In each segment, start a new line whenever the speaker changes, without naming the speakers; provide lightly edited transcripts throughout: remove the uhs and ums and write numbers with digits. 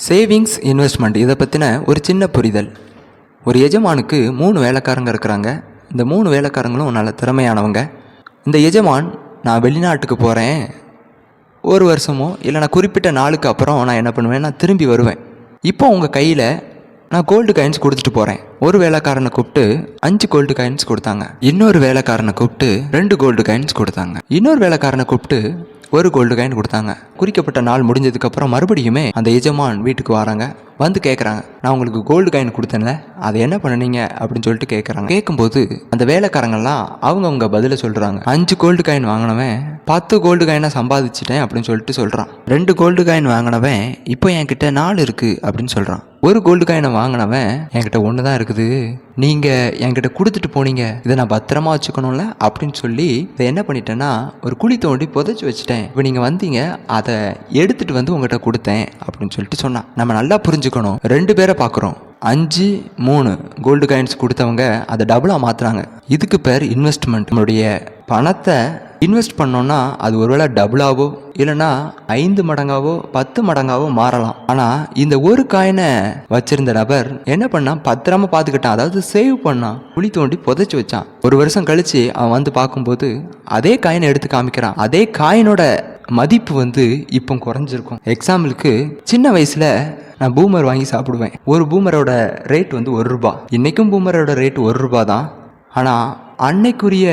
Savings investment இதை பற்றின ஒரு சின்ன புரிதல். ஒரு எஜமானுக்கு 3 வேலைக்காரங்க இருக்கிறாங்க. இந்த 3 வேலைக்காரங்களும் நல்ல திறமையானவங்க. இந்த எஜமான், நான் வெளிநாட்டுக்கு போகிறேன், ஒரு வருஷமோ இல்லை நான் குறிப்பிட்ட நாளுக்கு அப்புறம் நான் என்ன பண்ணுவேன், நான் திரும்பி வருவேன். இப்போ உங்கள் கையில் நான் கோல்டு காயின்ஸ் கொடுத்துட்டு போகிறேன். ஒரு வேலைக்காரனை கூப்பிட்டு 5 கோல்டு காயின்ஸ் கொடுத்தாங்க. இன்னொரு வேலைக்காரனை கூப்பிட்டு 2 கோல்டு காயின்ஸ் கொடுத்தாங்க. இன்னொரு வேலைக்காரனை கூப்பிட்டு 1 கோல்டு காயின் கொடுத்தாங்க. குறிக்கப்பட்ட நாள் முடிஞ்சதுக்கப்புறம் மறுபடியுமே அந்த எஜமான் வீட்டுக்கு வராங்க. வந்து கேட்குறாங்க, நான் உங்களுக்கு கோல்டு காயின் கொடுத்தேன்ல, அதை என்ன பண்ணுனீங்க அப்படின்னு சொல்லிட்டு கேட்குறாங்க. கேட்கும்போது அந்த வேலைக்காரங்கெல்லாம் அவங்கவுங்க பதிலை சொல்கிறாங்க. 5 கோல்டு காயின் வாங்கினவன் 10 கோல்டு காயினை சம்பாதிச்சிட்டேன் அப்படின்னு சொல்லிட்டு சொல்கிறான். 2 கோல்டு காயின் வாங்கினவன் இப்போ என்கிட்ட 4 இருக்குது அப்படின்னு சொல்கிறான். 1 கோல்டு காயினை வாங்கினவன் என்கிட்ட 1 தான் இருக்குது, நீங்கள் என்கிட்ட கொடுத்துட்டு போனீங்க, இதை நான் பத்திரமா வச்சுக்கணும்ல அப்படின்னு சொல்லி இதை என்ன பண்ணிட்டேன்னா ஒரு குழி தோண்டி புதைச்சி வச்சுட்டேன். இப்போ நீங்கள் வந்தீங்க, அதை எடுத்துகிட்டு வந்து உங்கள்கிட்ட கொடுத்தேன் அப்படின்னு சொல்லிட்டு சொன்னான். நம்ம நல்லா புரிஞ்சுக்கணும், 2 பேரை பார்க்குறோம். 5, 3 கோல்டு காயின்ஸ் கொடுத்தவங்க அதை டபுளாக மாற்றுறாங்க. இதுக்கு பேர் இன்வெஸ்ட்மெண்ட். நம்மளுடைய பணத்தை இன்வெஸ்ட் பண்ணோன்னா அது ஒருவேளை டபுளாவோ இல்லைன்னா 5 மடங்காவோ 10 மடங்காவோ மாறலாம். ஆனால் இந்த ஒரு காயினை வச்சிருந்த நபர் என்ன பண்ணான், பத்திரமா பார்த்துக்கிட்டான். அதாவது சேவ் பண்ணான், குழி தோண்டி புதைச்சி வச்சான். ஒரு வருஷம் கழித்து அவன் வந்து பார்க்கும்போது அதே காயினை எடுத்து காமிக்கிறான். அதே காயினோட மதிப்பு இப்போ குறைஞ்சிருக்கும். எக்ஸாம்பிளுக்கு, சின்ன வயசில் நான் பூமர் வாங்கி சாப்பிடுவேன். ஒரு பூமரோட ரேட் 1 ரூபா. இன்றைக்கும் பூமரோட ரேட் 1 ரூபா தான். ஆனால் அன்னைக்குரிய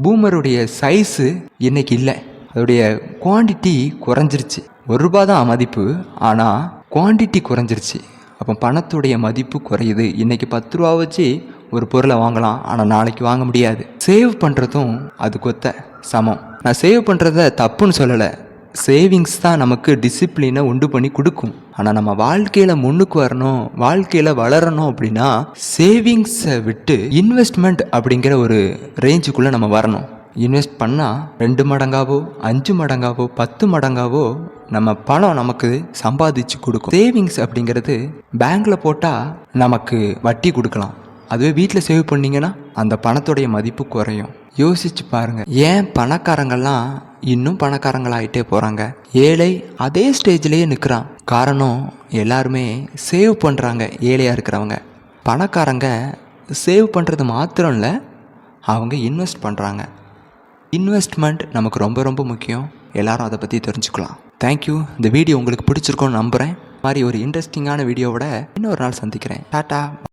பூமருடைய சைஸு இன்னைக்கு இல்லை. அதோடைய குவான்டிட்டி குறைஞ்சிருச்சு. 1 ரூபா தான் மதிப்பு, ஆனால் குவான்டிட்டி குறைஞ்சிருச்சு. அப்போ பணத்துடைய மதிப்பு குறையுது. இன்றைக்கி 10 ரூபா வச்சு ஒரு பொருளை வாங்கலாம், ஆனால் நாளைக்கு வாங்க முடியாது. சேவ் பண்ணுறதும் அது கொத்த சமம். நான் சேவ் பண்ணுறத தப்புன்னு சொல்லலை. சேவிங்ஸ் தான் நமக்கு டிசிப்ளினை உண்டு பண்ணி கொடுக்கும். ஆனால் நம்ம வாழ்க்கையில் முன்னுக்கு வரணும், வாழ்க்கையில் வளரணும் அப்படின்னா சேவிங்ஸை விட்டு இன்வெஸ்ட்மெண்ட் அப்படிங்கிற ஒரு ரேஞ்சுக்குள்ளே நம்ம வரணும். இன்வெஸ்ட் பண்ணால் 2 மடங்காவோ 5 மடங்காவோ 10 மடங்காவோ நம்ம பணம் நமக்கு சம்பாதிச்சு கொடுக்கும். சேவிங்ஸ் அப்படிங்கிறது பேங்க்கில் போட்டால் நமக்கு வட்டி கொடுக்கலாம். அதுவே வீட்டில் சேவ் பண்ணிங்கன்னா அந்த பணத்துடைய மதிப்பு குறையும். யோசிச்சு பாருங்கள், ஏன் பணக்காரங்கள்லாம் இன்னும் பணக்காரங்களாகிட்டே போகிறாங்க, ஏழை அதே ஸ்டேஜ்லேயே நிற்கிறான்? காரணம், எல்லாருமே சேவ் பண்ணுறாங்க. ஏழையாக இருக்கிறவங்க. பணக்காரங்க சேவ் பண்ணுறது மாத்திரம் இல்லை, அவங்க இன்வெஸ்ட் பண்ணுறாங்க. இன்வெஸ்ட்மெண்ட் நமக்கு ரொம்ப ரொம்ப முக்கியம். எல்லாரும் அதை பற்றி தெரிஞ்சுக்கலாம். தேங்க்யூ. இந்த வீடியோ உங்களுக்கு பிடிச்சிருக்கோன்னு நம்புகிறேன். மாதிரி ஒரு இன்ட்ரெஸ்டிங்கான வீடியோவோட இன்னொரு நாள் சந்திக்கிறேன். டாட்டா.